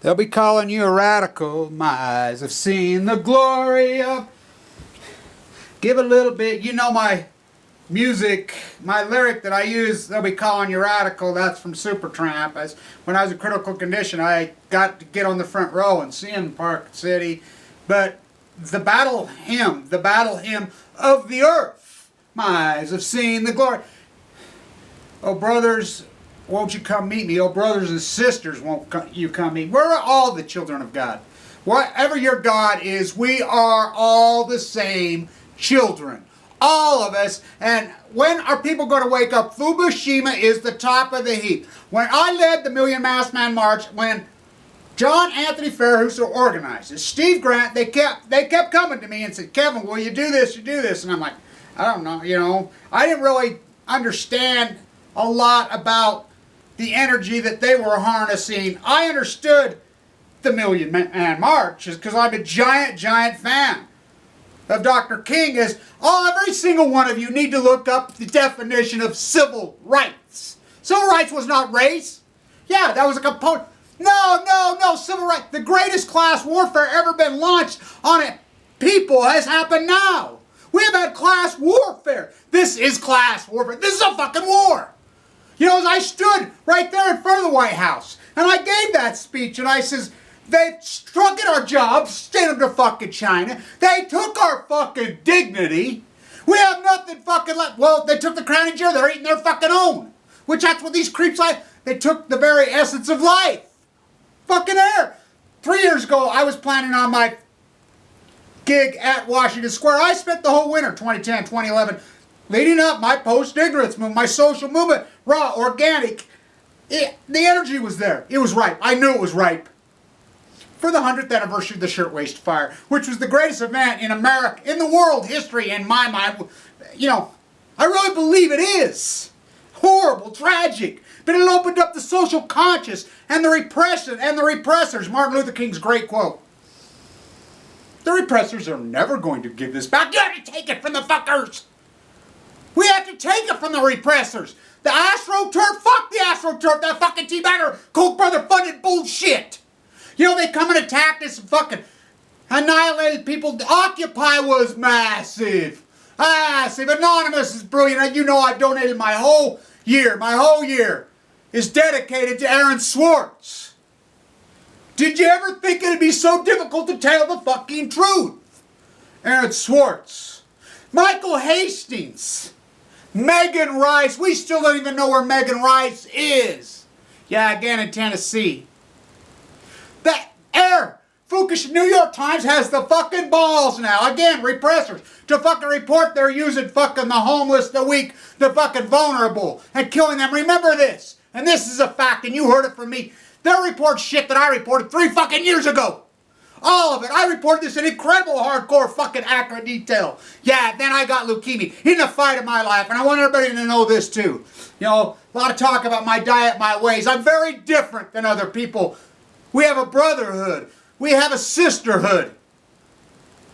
They'll be calling you a radical. My eyes have seen the glory of... Give a little bit. You know my music, my lyric that I use, they'll be calling you radical. That's from Supertramp. When I was in critical condition, I got to get on the front row and see him in Park City. But the battle hymn of the earth. My eyes have seen the glory. Oh, brothers, won't you come meet me? Oh, brothers and sisters, won't you come meet me? We're all the children of God. Whatever your God is, we are all the same children. All of us. And when are people going to wake up? Fukushima is the top of the heap. When I led the Million Masked Man March, when John Anthony Fairhooser organized it, Steve Grant, they kept coming to me and said, Kevin, will you do this? You do this? And I'm like, I don't know, you know. I didn't really understand a lot about the energy that they were harnessing. I understood the Million Man March because I'm a giant fan of Dr. King. Is every single one of you need to look up the definition of civil rights. Civil rights was not race. Yeah, that was a component. No, civil rights. The greatest class warfare ever been launched on a people has happened now. We have had class warfare. This is class warfare. This is a fucking war. You know, as I stood right there in front of the White House, and I gave that speech, and I says, they struck at our jobs, state of the fucking China. They took our fucking dignity. We have nothing fucking left. Well, they took the crowning jewel. They're eating their fucking own. Which that's what these creeps like. They took the very essence of life. Fucking air. 3 years ago, I was planning on my gig at Washington Square. I spent the whole winter, 2010, 2011, leading up my post-ignorance movement, my social movement, raw, organic. The energy was there. It was ripe. I knew it was ripe. For the 100th anniversary of the Shirtwaist Fire, which was the greatest event in America, in the world history, in my mind. You know, I really believe it is. Horrible, tragic. But it opened up the social conscious and the repression and the repressors. Martin Luther King's great quote. The repressors are never going to give this back. You have to take it from the fuckers. We have to take it from the repressors. The AstroTurf, fuck the AstroTurf, that fucking teabagger, Koch brother funded bullshit. You know, they come and attacked us and fucking annihilated people. Occupy was massive. Massive. Anonymous is brilliant. You know I've donated my whole year is dedicated to Aaron Swartz. Did you ever think it'd be so difficult to tell the fucking truth? Aaron Swartz. Michael Hastings. Megan Rice. We still don't even know where Megan Rice is. Yeah, again in Tennessee. Fukushima, New York Times has the fucking balls now, again, repressors, to fucking report they're using fucking the homeless, the weak, the fucking vulnerable, and killing them. Remember this, and this is a fact, and you heard it from me. They'll report shit that I reported 3 fucking years ago. All of it. I reported this in incredible, hardcore, fucking accurate detail. Yeah, then I got leukemia in the fight of my life, and I want everybody to know this too. You know, a lot of talk about my diet, my ways. I'm very different than other people. We have a brotherhood. We have a sisterhood.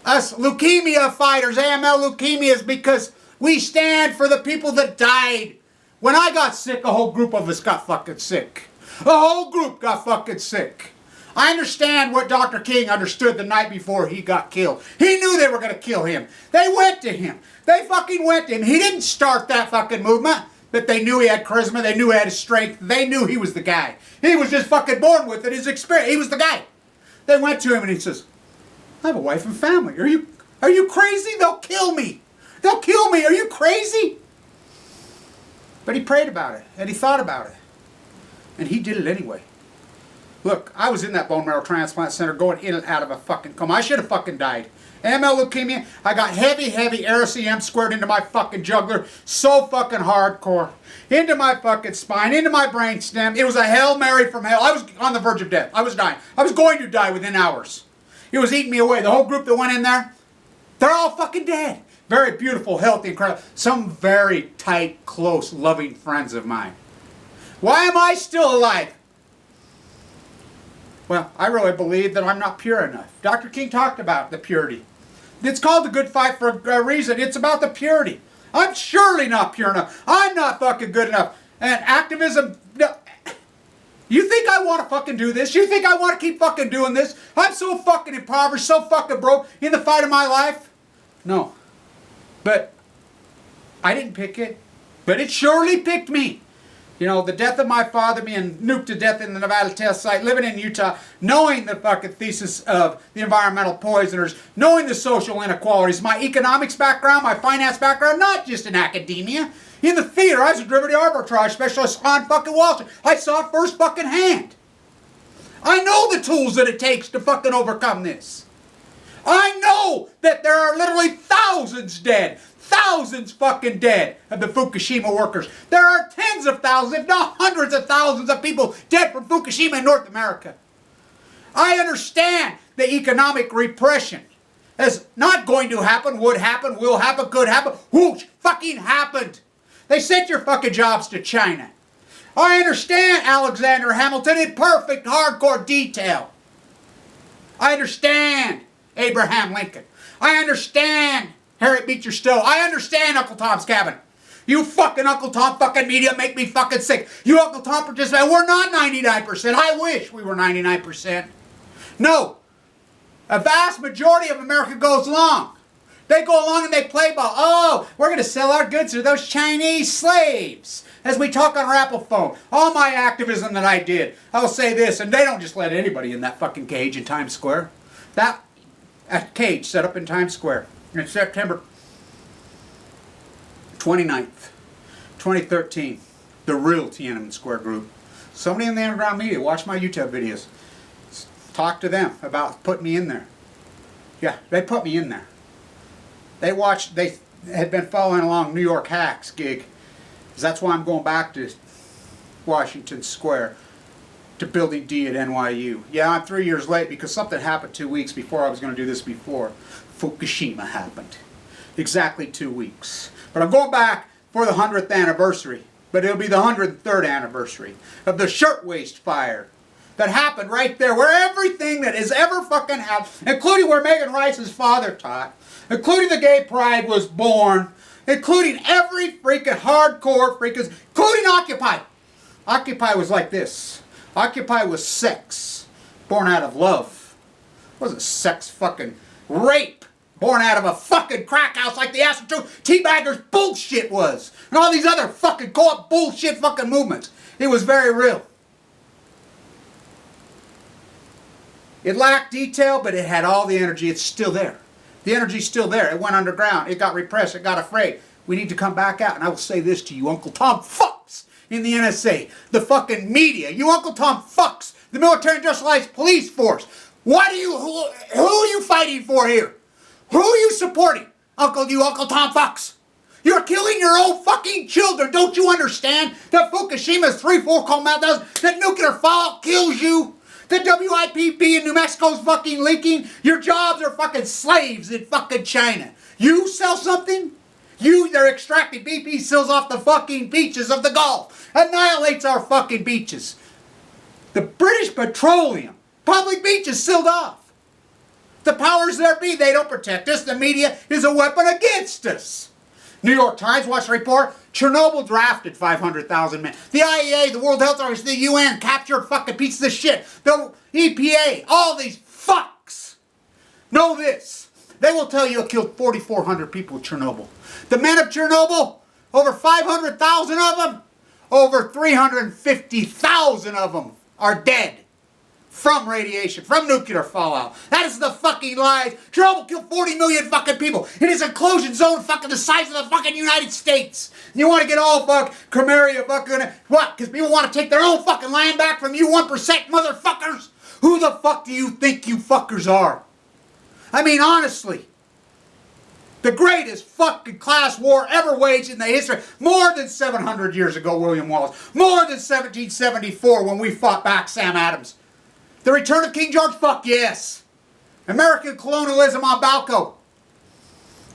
Us leukemia fighters, AML leukemia, is because we stand for the people that died. When I got sick, a whole group of us got fucking sick. A whole group got fucking sick. I understand what Dr. King understood the night before he got killed. He knew they were going to kill him. They went to him. They fucking went to him. He didn't start that fucking movement. But they knew he had charisma. They knew he had strength. They knew he was the guy. He was just fucking born with it. His experience. He was the guy. They went to him and he says, I have a wife and family. Are you crazy? They'll kill me. They'll kill me. Are you crazy? But he prayed about it. And he thought about it. And he did it anyway. Look, I was in that bone marrow transplant center going in and out of a fucking coma. I should have fucking died. AML leukemia, I got heavy RCM squared into my fucking jugular. So fucking hardcore. Into my fucking spine, into my brain stem. It was a Hail Mary from hell. I was on the verge of death. I was dying. I was going to die within hours. It was eating me away. The whole group that went in there, they're all fucking dead. Very beautiful, healthy, incredible. Some very tight, close, loving friends of mine. Why am I still alive? Well, I really believe that I'm not pure enough. Dr. King talked about the purity. It's called the good fight for a reason. It's about the purity. I'm surely not pure enough. I'm not fucking good enough. And activism, no, You think I want to fucking do this? You think I want to keep fucking doing this? I'm so fucking impoverished, so fucking broke in the fight of my life? No. But I didn't pick it. But it surely picked me. You know, the death of my father, being nuked to death in the Nevada test site, living in Utah, knowing the fucking thesis of the environmental poisoners, knowing the social inequalities, my economics background, my finance background, not just in academia. In the theater, I was a derivative arbitrage specialist on fucking Wall Street. I saw it first fucking hand. I know the tools that it takes to fucking overcome this. I know that there are literally thousands dead. Thousands fucking dead of the Fukushima workers. There are tens of thousands, if not hundreds of thousands of people dead from Fukushima in North America. I understand the economic repression is not going to happen, would happen, will happen, could happen. Whoosh, fucking happened. They sent your fucking jobs to China. I understand Alexander Hamilton in perfect hardcore detail. I understand Abraham Lincoln. I understand Harriet Beecher Stowe. I understand Uncle Tom's Cabin. You fucking Uncle Tom fucking media make me fucking sick. You Uncle Tom participants, we're not 99%. I wish we were 99%. No. A vast majority of America goes along. They go along and they play ball. Oh, we're going to sell our goods to those Chinese slaves. As we talk on Rapplephone, all my activism that I did, I'll say this, and they don't just let anybody in that fucking cage in Times Square. That cage set up in Times Square in September 29th, 2013. The real Tiananmen Square group. Somebody in the underground media, watch my YouTube videos. Talk to them about putting me in there. Yeah, they put me in there. They had been following along New York Hacks gig. That's why I'm going back to Washington Square, to Building D at NYU. Yeah, I'm 3 years late because something happened 2 weeks before I was going to do this before. Fukushima happened. Exactly 2 weeks. But I'm going back for the 100th anniversary. But it'll be the 103rd anniversary of the shirtwaist fire that happened right there, where everything that has ever fucking happened, including where Megan Rice's father taught, including the gay pride was born, including every freaking hardcore freaking, including Occupy. Occupy was like this. Occupy was sex, born out of love. It wasn't sex fucking rape, born out of a fucking crack house like the Asch Teabaggers bullshit was. And all these other fucking co-op bullshit fucking movements. It was very real. It lacked detail, but it had all the energy. It's still there. The energy's still there. It went underground. It got repressed. It got afraid. We need to come back out. And I will say this to you, Uncle Tom fucks in the NSA, the fucking media, you Uncle Tom fucks, the military industrialized police force. Who are you fighting for here? Who are you supporting? You Uncle Tom fucks. You're killing your own fucking children. Don't you understand that Fukushima's 3-4 cold meltdowns, that nuclear fallout kills you? The WIPP in New Mexico's fucking leaking. Your jobs are fucking slaves in fucking China. You sell something? They're extracting BP seals off the fucking beaches of the Gulf. Annihilates our fucking beaches. The British Petroleum public beaches sealed off. The powers there be, they don't protect us. The media is a weapon against us. New York Times, watch the report. Chernobyl drafted 500,000 men. The IEA, the World Health Organization, the UN captured fucking pieces of shit. The EPA, all these fucks. Know this. They will tell you it killed 4,400 people in Chernobyl. The men of Chernobyl, over 500,000 of them, over 350,000 of them are dead. From radiation, from nuclear fallout. That is the fucking lies. Chernobyl killed 40 million fucking people. It is an enclosure zone fucking the size of the fucking United States. You want to get all Crimea fucking, what? Because people want to take their own fucking land back from you 1% motherfuckers? Who the fuck do you think you fuckers are? I mean, honestly. The greatest fucking class war ever waged in the history. More than 700 years ago, William Wallace. More than 1774 when we fought back Sam Adams. The return of King George? Fuck yes. American colonialism on Balco.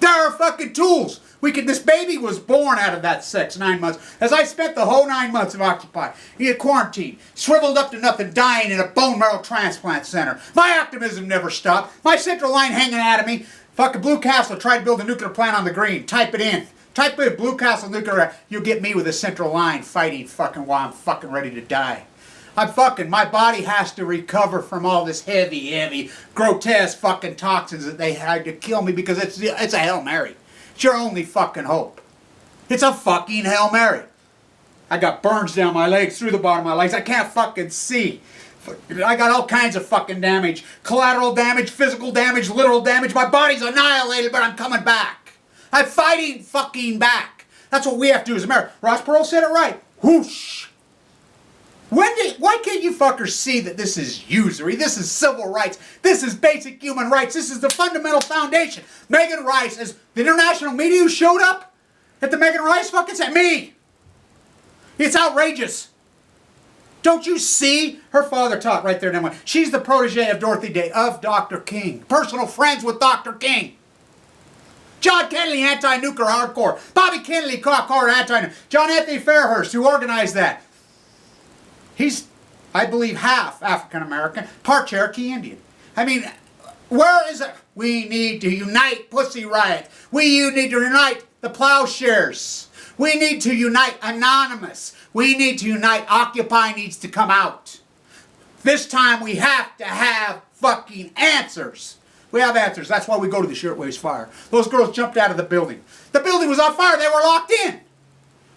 There are fucking tools. This baby was born out of that sex, 9 months. As I spent the whole 9 months of Occupy. He had quarantined, shriveled up to nothing, dying in a bone marrow transplant center. My activism never stopped. My central line hanging out of me. Fucking Blue Castle tried to build a nuclear plant on the Greene. Type it in. Type in Blue Castle nuclear. You'll get me with a central line fighting fucking while I'm fucking ready to die. My body has to recover from all this heavy, grotesque fucking toxins that they had to kill me because it's a Hail Mary. It's your only fucking hope. It's a fucking Hail Mary. I got burns down my legs, through the bottom of my legs. I can't fucking see. I got all kinds of fucking damage. Collateral damage, physical damage, literal damage. My body's annihilated, but I'm coming back. I'm fighting fucking back. That's what we have to do as America. Ross Perot said it right. Whoosh. Why can't you fuckers see that this is usury? This is civil rights. This is basic human rights. This is the fundamental foundation. Megan Rice, as the international media who showed up at the Megan Rice fucking said, me. It's outrageous. Don't you see? Her father taught right there. She's the protege of Dorothy Day, of Dr. King. Personal friends with Dr. King. John Kennedy, anti-nuclear hardcore. Bobby Kennedy, hardcore anti-nuclear. John Anthony Fairhurst, who organized that. He's, I believe, half African-American, part Cherokee Indian. I mean, where is it? We need to unite Pussy Riot. We need to unite the Plowshares. We need to unite Anonymous. We need to unite Occupy needs to come out. This time we have to have fucking answers. We have answers. That's why we go to the Shirtwaist Fire. Those girls jumped out of the building. The building was on fire. They were locked in.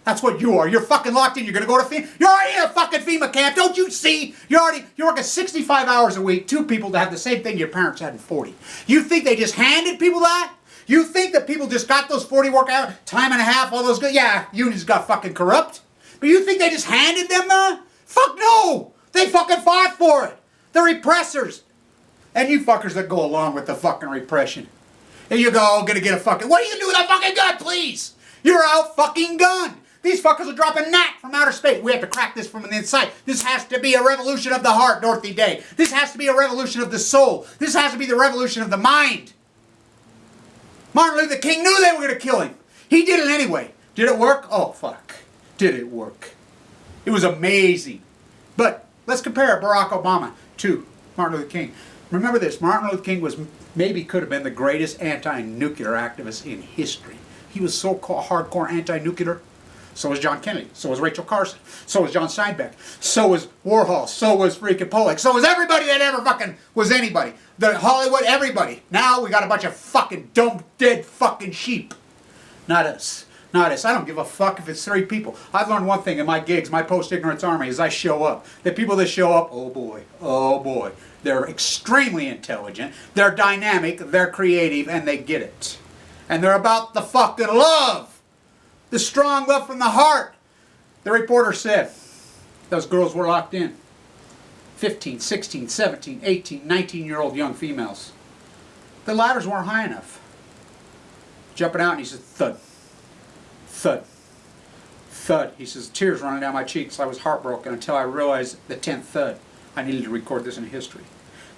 That's what you are. You're fucking locked in. You're going to go to FEMA. You're already in a fucking FEMA camp. Don't you see? You're working 65 hours a week. 2 people to have the same thing your parents had in 40. You think they just handed people that? You think that people just got those 40 work hours, time and a half, all those good? Yeah, unions got fucking corrupt. But you think they just handed them that? Fuck no! They fucking fought for it. The repressors. And you fuckers that go along with the fucking repression. And you go, oh, gonna get a fucking, what are you gonna do with a fucking gun, please? You're out fucking gunned. These fuckers are dropping gnat from outer space. We have to crack this from the inside. This has to be a revolution of the heart, Dorothy Day. This has to be a revolution of the soul. This has to be the revolution of the mind. Martin Luther King knew they were going to kill him. He did it anyway. Did it work? Oh, fuck. Did it work? It was amazing. But let's compare Barack Obama to Martin Luther King. Remember this. Martin Luther King could have been the greatest anti-nuclear activist in history. He was so hardcore anti-nuclear. So was John Kennedy. So was Rachel Carson. So was John Steinbeck. So was Warhol. So was freaking Pollock. So was everybody that ever fucking was anybody. The Hollywood, everybody. Now we got a bunch of fucking dumb, dead fucking sheep. Not us. Not us. I don't give a fuck if it's 3 people. I've learned one thing in my gigs, my post-ignorance army, is I show up. The people that show up, oh boy. They're extremely intelligent. They're dynamic. They're creative. And they get it. And they're about the fucking love. The strong love from the heart. The reporter said those girls were locked in. 15, 16, 17, 18, 19-year-old young females. The ladders weren't high enough. Jumping out and he says, thud, thud, thud. He says, tears running down my cheeks. I was heartbroken until I realized the 10th thud. I needed to record this in history.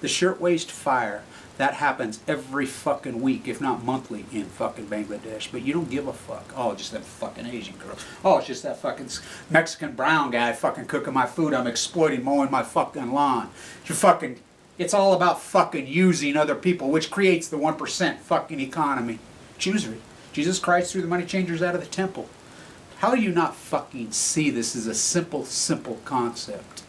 The Shirtwaist Fire. That happens every fucking week, if not monthly, in fucking Bangladesh. But you don't give a fuck. Oh, just that fucking Asian girl. Oh, it's just that fucking Mexican brown guy fucking cooking my food. I'm exploiting, mowing my fucking lawn. It's all about fucking using other people, which creates the 1% fucking economy. Usury. Jesus Christ threw the money changers out of the temple. How do you not fucking see this as a simple concept?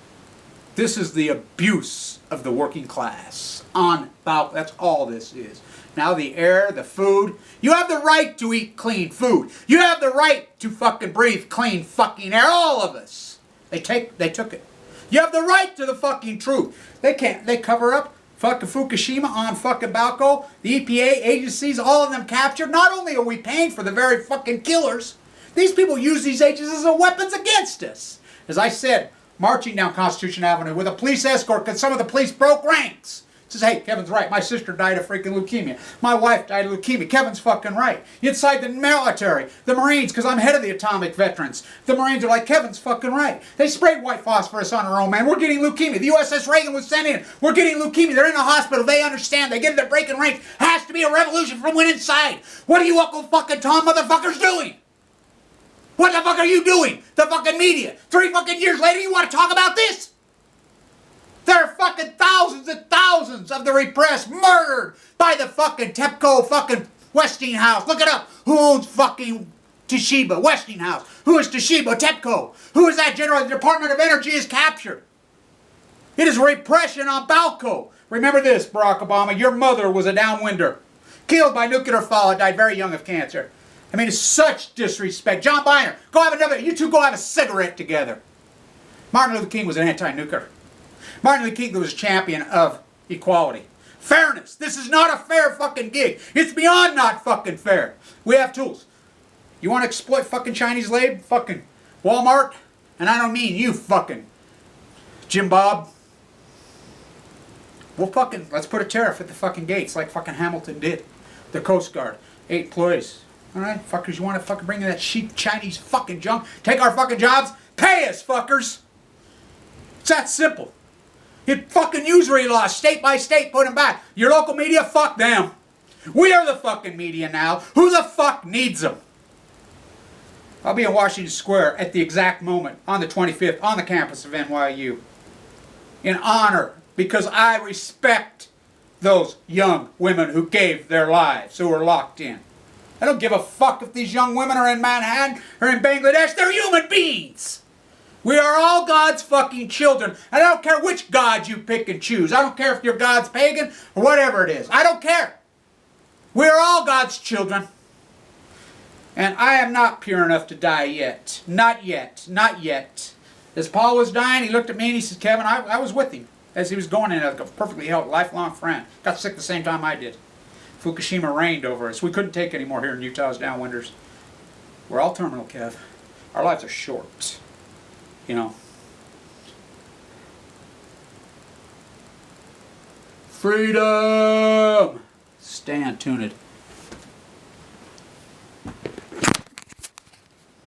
This is the abuse of the working class. That's all this is. Now the air, the food. You have the right to eat clean food. You have the right to fucking breathe clean fucking air. All of us. They took it. You have the right to the fucking truth. They cover up fucking Fukushima on fucking Balco. The EPA agencies, all of them captured. Not only are we paying for the very fucking killers, these people use these agencies as weapons against us. As I said, marching down Constitution Avenue with a police escort because some of the police broke ranks. Says, hey, Kevin's right. My sister died of freaking leukemia. My wife died of leukemia. Kevin's fucking right. Inside the military, the Marines, because I'm head of the atomic veterans, the Marines are like, Kevin's fucking right. They sprayed white phosphorus on our own man. We're getting leukemia. The USS Reagan was sent in. We're getting leukemia. They're in a hospital. They understand. They get it. They're breaking ranks. Has to be a revolution from within inside. What are you Uncle fucking Tom motherfuckers doing? What the fuck are you doing? The fucking media. 3 fucking years later, you want to talk about this? There are fucking thousands and thousands of the repressed murdered by the fucking TEPCO fucking Westinghouse. Look it up. Who owns fucking Toshiba? Westinghouse. Who is Toshiba? TEPCO. Who is that general? The Department of Energy is captured. It is repression on Balco. Remember this, Barack Obama. Your mother was a downwinder. Killed by nuclear fallout, died very young of cancer. I mean, it's such disrespect. John Boehner, go have another, you two go have a cigarette together. Martin Luther King was an anti-nuker. Martin Luther King was a champion of equality. Fairness. This is not a fair fucking gig. It's beyond not fucking fair. We have tools. You want to exploit fucking Chinese labor? Fucking Walmart? And I don't mean you fucking Jim Bob. Well, fucking, let's put a tariff at the fucking gates like fucking Hamilton did. The Coast Guard. 8 employees. Alright, fuckers, you want to fucking bring in that cheap Chinese fucking junk? Take our fucking jobs? Pay us, fuckers! It's that simple. You fucking usury laws, state by state, put them back. Your local media, fuck them. We are the fucking media now. Who the fuck needs them? I'll be in Washington Square at the exact moment, on the 25th, on the campus of NYU. In honor, because I respect those young women who gave their lives, who were locked in. I don't give a fuck if these young women are in Manhattan or in Bangladesh. They're human beings. We are all God's fucking children. I don't care which God you pick and choose. I don't care if your God's pagan or whatever it is. I don't care. We are all God's children. And I am not pure enough to die yet. Not yet. Not yet. As Paul was dying, he looked at me and he said, Kevin, I was with him as he was going in. I was a perfectly held, lifelong friend. Got sick the same time I did. Fukushima reigned over us. We couldn't take any more here in Utah's downwinders. We're all terminal, Kev. Our lives are short. You know. Freedom! Stay tuned.